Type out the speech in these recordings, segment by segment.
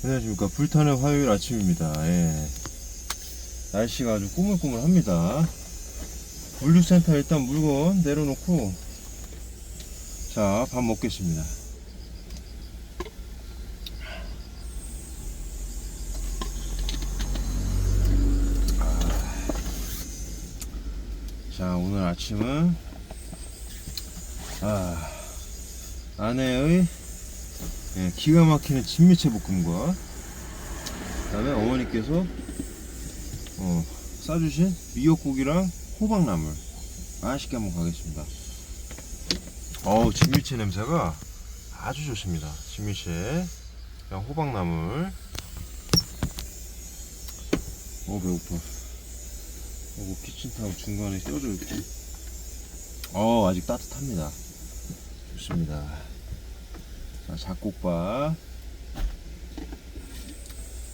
안녕하십니까. 불타는 화요일 아침입니다. 예. 날씨가 아주 꾸물꾸물합니다. 물류센터 일단 물건 내려놓고 자, 밥 먹겠습니다. 자, 오늘 아침은 아내의 기가 막히는 진미채 볶음과 그 다음에 어머니께서 싸주신 미역국이랑 호박나물 맛있게 한번 가겠습니다. 진미채 냄새가 아주 좋습니다. 진미채 그냥 호박나물. 배고파. 키친타올 중간에 껴져 있고 아직 따뜻합니다. 좋습니다. 자, 잡곡밥,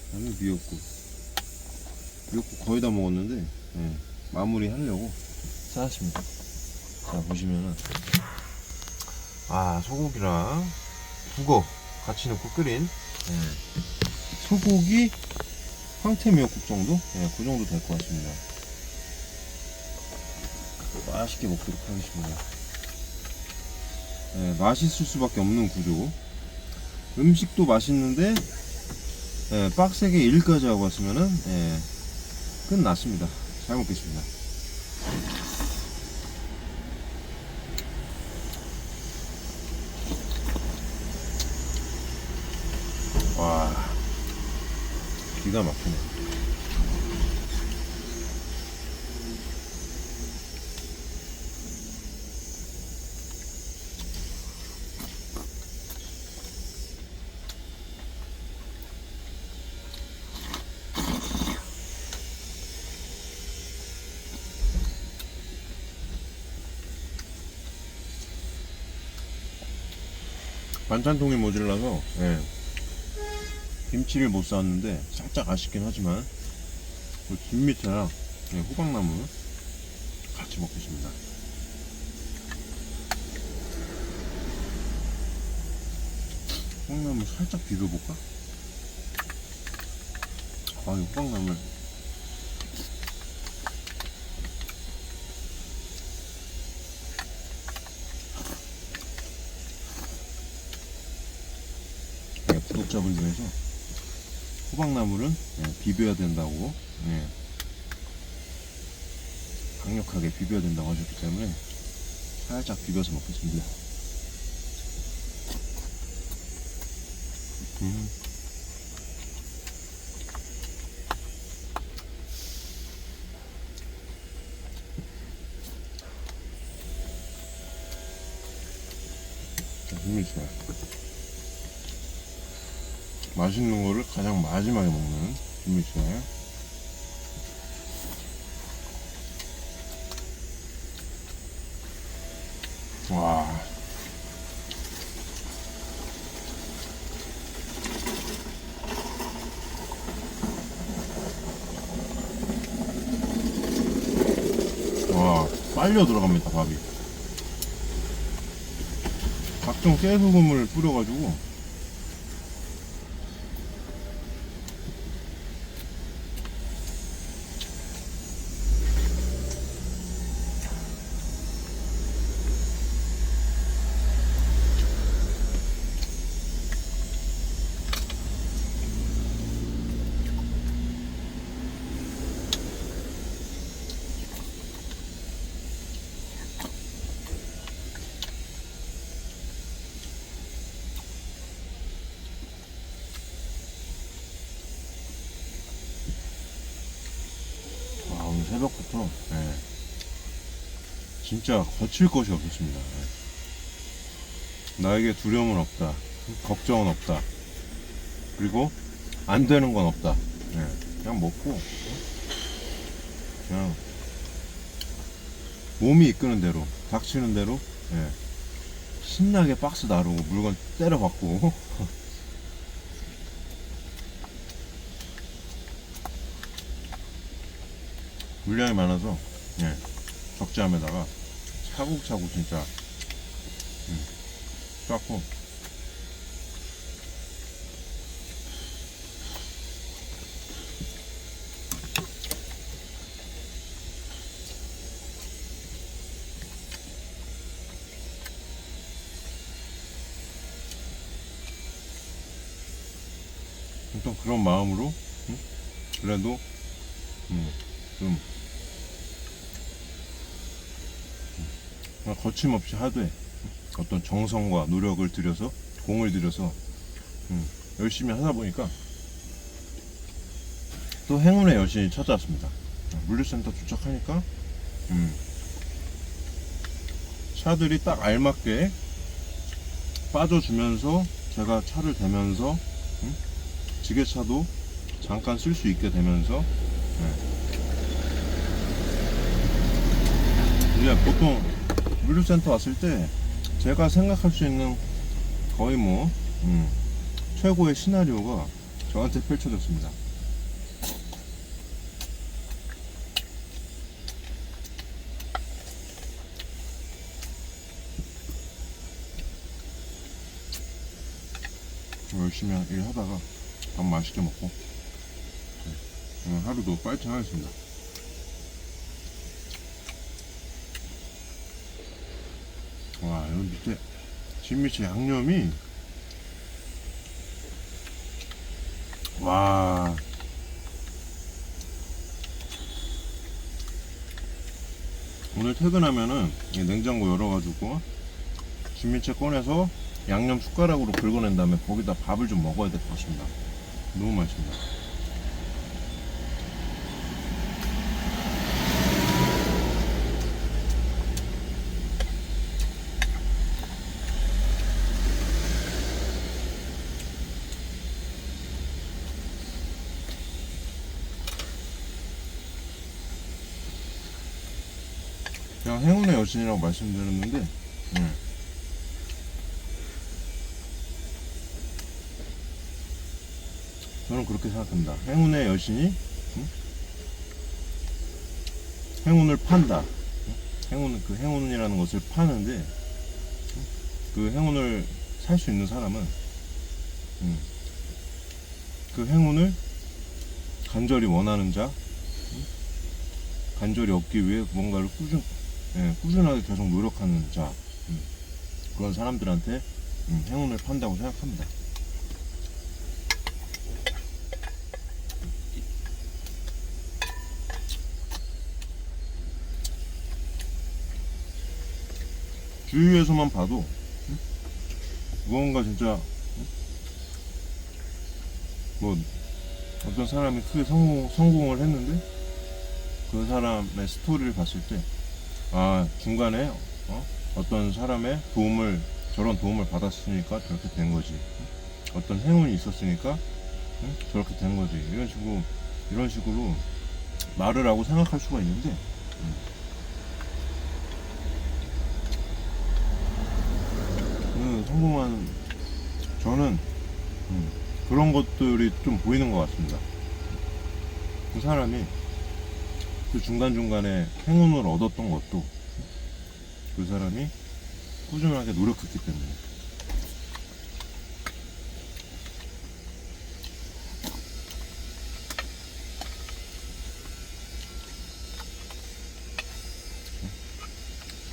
그다음에 미역국 거의 다 먹었는데 마무리 하려고 싸왔습니다. 자, 보시면은 소고기랑 북어 같이 넣고 끓인 소고기 황태 미역국 정도? 그 정도 될 것 같습니다. 맛있게 먹도록 하겠습니다. 맛있을 수밖에 없는 구조. 음식도 맛있는데 빡세게 일까지 하고 왔으면은 끝났습니다. 잘 먹겠습니다. 와, 기가 막히네. 반찬통이 모자라서 김치를 못 쌌는데 살짝 아쉽긴 하지만 진미채랑 호박나물 같이 먹겠습니다. 호박나물 살짝 비벼볼까? 이 호박나물 구독자분 중에서 호박나물은 비벼야 된다고 강력하게 비벼야 된다고 하셨기 때문에 살짝 비벼서 먹겠습니다. 진미채 맛있는 거를 가장 마지막에 먹는 진미채. 와, 빨려 들어갑니다. 밥이 각종 깨소금을 뿌려가지고 오늘 새벽부터 진짜 거칠 것이 없었습니다. 나에게 두려움은 없다, 걱정은 없다, 그리고 안 되는 건 없다. 그냥 먹고 그냥 몸이 이끄는 대로 닥치는 대로 신나게 박스 나르고 물건 때려박고 물량이 많아서 적재함에다가 차곡차곡 진짜 쌓고 어떤 그런 마음으로 그래도 좀 거침없이 하되 어떤 정성과 노력을 들여서 공을 들여서 열심히 하다 보니까 또 행운의 여신이 찾아왔습니다. 물류센터 도착하니까 차들이 딱 알맞게 빠져주면서 제가 차를 대면서 지게차도 잠깐 쓸 수 있게 되면서 이제 보통 물류센터 왔을 때 제가 생각할 수 있는 거의 뭐 최고의 시나리오가 저한테 펼쳐졌습니다. 열심히 일하다가 밥 맛있게 먹고 오늘 하루도 파이팅 하겠습니다. 와, 여기 밑에 집 밑에 양념이 와, 오늘 퇴근하면은 이 냉장고 열어가지고 진미채 꺼내서 양념 숟가락으로 긁어낸 다음에 거기다 밥을 좀 먹어야 될 것 같습니다. 너무 맛있습니다. 제가 행운의 여신이라고 말씀드렸는데 저는 그렇게 생각합니다. 행운의 여신이 행운을 판다. 그 행운이라는 것을 파는데 그 행운을 살 수 있는 사람은 그 행운을 간절히 원하는 자, 간절히 얻기 위해 뭔가를 꾸준하게 계속 노력하는 자, 그런 사람들한테 행운을 판다고 생각합니다. 주위에서만 봐도 무언가 진짜 뭐 어떤 사람이 크게 성공을 했는데 그 사람의 스토리를 봤을 때 중간에 어떤 사람의 저런 도움을 받았으니까 저렇게 된 거지, 어떤 행운이 있었으니까 저렇게 된 거지, 이런 식으로 말을 하고 생각할 수가 있는데 성공한 저는 그런 것들이 좀 보이는 것 같습니다. 그 사람이 그 중간중간에 행운을 얻었던 것도 그 사람이 꾸준하게 노력했기 때문에.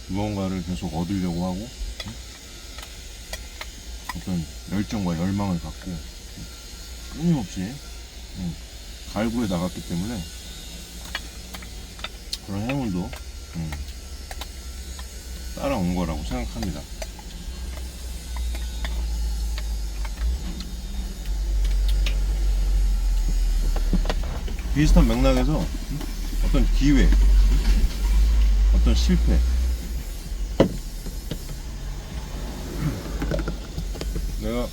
무언가를 계속 얻으려고 하고 어떤 열정과 열망을 갖고 끊임없이 갈구해 나갔기 때문에 그런 행운도 따라온 거라고 생각합니다. 비슷한 맥락에서 어떤 기회, 어떤 실패, 내가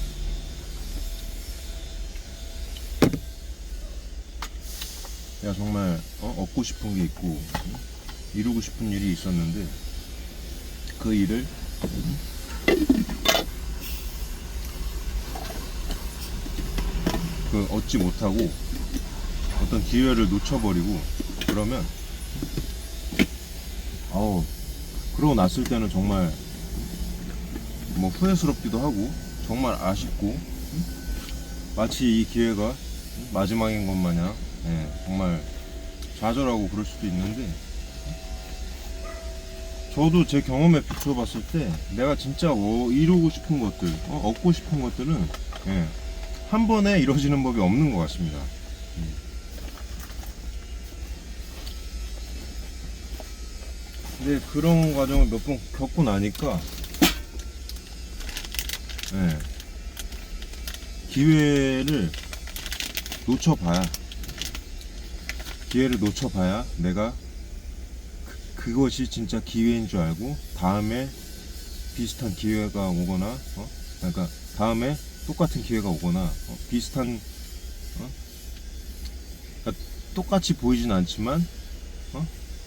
정말 얻고 싶은 게 있고 이루고 싶은 일이 있었는데 그 일을 얻지 못하고 어떤 기회를 놓쳐버리고 그러면 그러고 났을 때는 정말 뭐 후회스럽기도 하고 정말 아쉽고 마치 이 기회가 마지막인 것 마냥 정말 좌절하고 그럴 수도 있는데, 저도 제 경험에 비춰봤을 때 내가 진짜 이루고 싶은 것들, 얻고 싶은 것들은 한 번에 이루어지는 법이 없는 것 같습니다. 근데 그런 과정을 몇 번 겪고 나니까 네, 기회를 놓쳐봐야 내가 그것이 진짜 기회인 줄 알고 다음에 비슷한 기회가 오거나 그러니까 다음에 똑같은 기회가 오거나 비슷한 그러니까 똑같이 보이진 않지만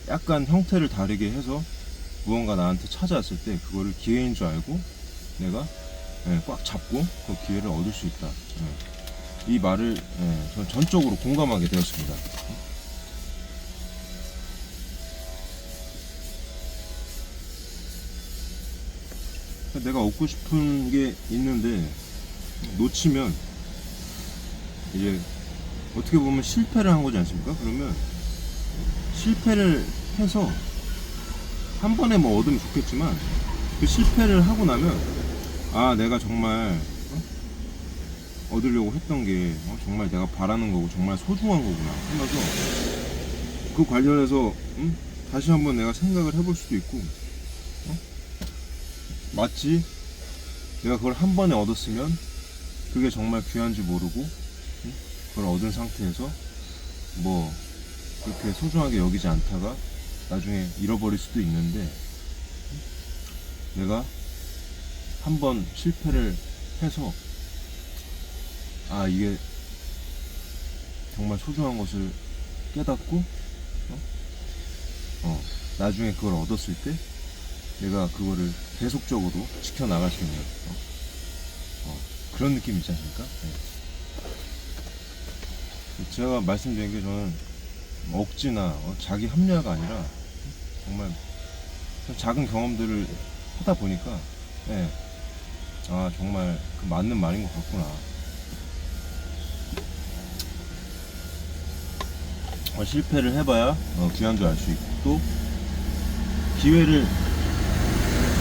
약간 형태를 다르게 해서 무언가 나한테 찾아왔을 때 그거를 기회인 줄 알고 내가 꽉 잡고 그 기회를 얻을 수 있다. 이 말을 저는 전적으로 공감하게 되었습니다. 내가 얻고 싶은 게 있는데 놓치면 이제 어떻게 보면 실패를 한 거지 않습니까? 그러면 실패를 해서 한 번에 뭐 얻으면 좋겠지만 그 실패를 하고 나면 아 내가 정말 얻으려고 했던 게 정말 내가 바라는 거고 정말 소중한 거구나 하면서 그 관련해서 다시 한번 내가 생각을 해볼 수도 있고 마치 내가 그걸 한 번에 얻었으면 그게 정말 귀한지 모르고 그걸 얻은 상태에서 뭐 그렇게 소중하게 여기지 않다가 나중에 잃어버릴 수도 있는데 내가 한 번 실패를 해서 아 이게 정말 소중한 것을 깨닫고 나중에 그걸 얻었을 때 내가 그거를 계속적으로 지켜나갈 수 있는 그런 느낌이 있지 않습니까? 네. 제가 말씀드린 게 저는 억지나 자기 합리화가 아니라 정말 작은 경험들을 하다 보니까 아 정말 그 맞는 말인 것 같구나. 실패를 해봐야 귀한 줄 알 수 있고 또 기회를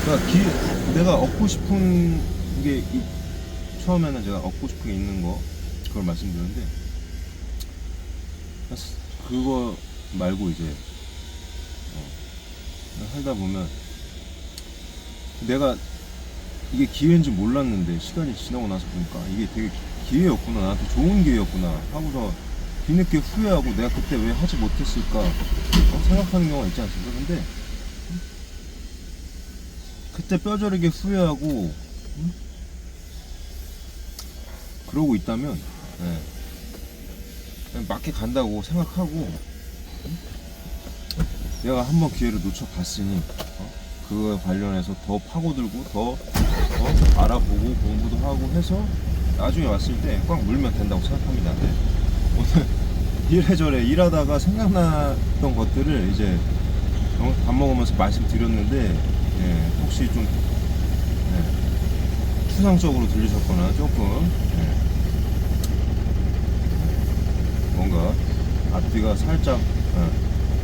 그러니까 내가 얻고 싶은 게 처음에는 제가 얻고 싶은 게 있는 거 그걸 말씀드렸는데 그거 말고 이제 살다 보면 내가 이게 기회인지 몰랐는데 시간이 지나고 나서 보니까 이게 되게 기회였구나 나한테 좋은 기회였구나 하고서 뒤늦게 후회하고 내가 그때 왜 하지 못했을까 생각하는 경우가 있지 않습니까? 근데 그때 뼈저리게 후회하고 그러고 있다면 그냥 맞게 간다고 생각하고 내가 한번 기회를 놓쳐봤으니 그거에 관련해서 더 파고들고 더 알아보고 공부도 하고 해서 나중에 왔을 때 꽉 물면 된다고 생각합니다. 오늘 이래저래 일하다가 생각났던 것들을 이제 밥 먹으면서 말씀드렸는데 혹시 좀 추상적으로 들리셨거나 조금 뭔가 앞뒤가 살짝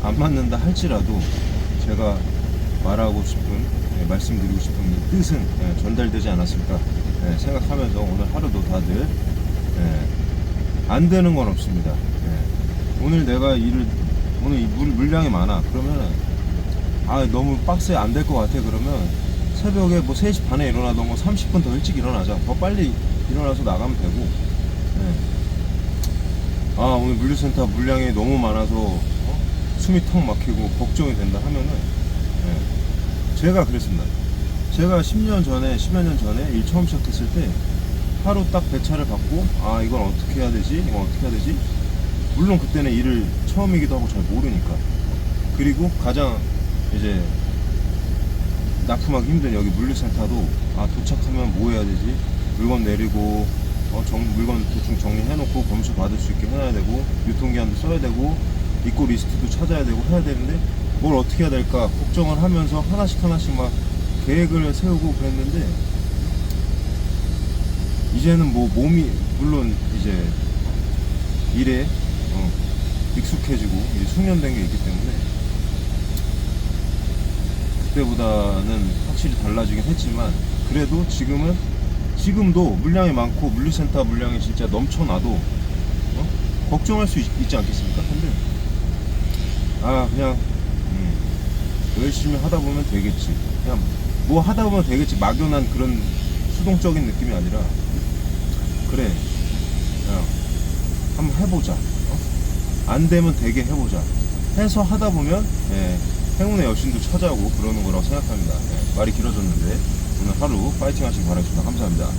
안 맞는다 할지라도 제가 말하고 싶은 말씀드리고 싶은 이 뜻은 전달되지 않았을까 생각하면서 오늘 하루도 다들 안 되는 건 없습니다. 오늘 내가 오늘 이 물량이 많아 그러면 너무 빡세 안 될 것 같아 그러면 새벽에 뭐 3시 반에 일어나던 거 30분 더 일찍 일어나자 더 빨리 일어나서 나가면 되고 오늘 물류센터 물량이 너무 많아서 숨이 턱 막히고 걱정이 된다 하면은 제가 그랬습니다. 제가 10년 전에 10여 년 전에 일 처음 시작했을 때 하루 딱 배차를 받고 이건 어떻게 해야 되지 이건 어떻게 해야 되지 물론 그때는 일을 처음이기도 하고 잘 모르니까 그리고 가장 이제 납품하기 힘든 여기 물류센터도 도착하면 뭐 해야 되지 물건 내리고 물건 대충 정리해놓고 검수 받을 수 있게 해놔야 되고 유통기한도 써야 되고 입고 리스트도 찾아야 되고 해야 되는데 뭘 어떻게 해야 될까 걱정을 하면서 하나씩 막 계획을 세우고 그랬는데 이제는 뭐 몸이 물론 이제 일에 익숙해지고 이제 숙련된 게 있기 때문에 그때보다는 확실히 달라지긴 했지만 그래도 지금은 지금도 물량이 많고 물류센터 물량이 진짜 넘쳐나도 걱정할 수 있지 않겠습니까? 근데 그냥 열심히 하다 보면 되겠지. 그냥 뭐 하다 보면 되겠지. 막연한 그런 수동적인 느낌이 아니라 그래 그냥 한번 해보자. 안 되면 되게 해보자. 해서 하다 보면 행운의 여신도 찾아오고 그러는 거라고 생각합니다. 말이 길어졌는데 오늘 하루 파이팅 하시기 바라겠습니다. 감사합니다.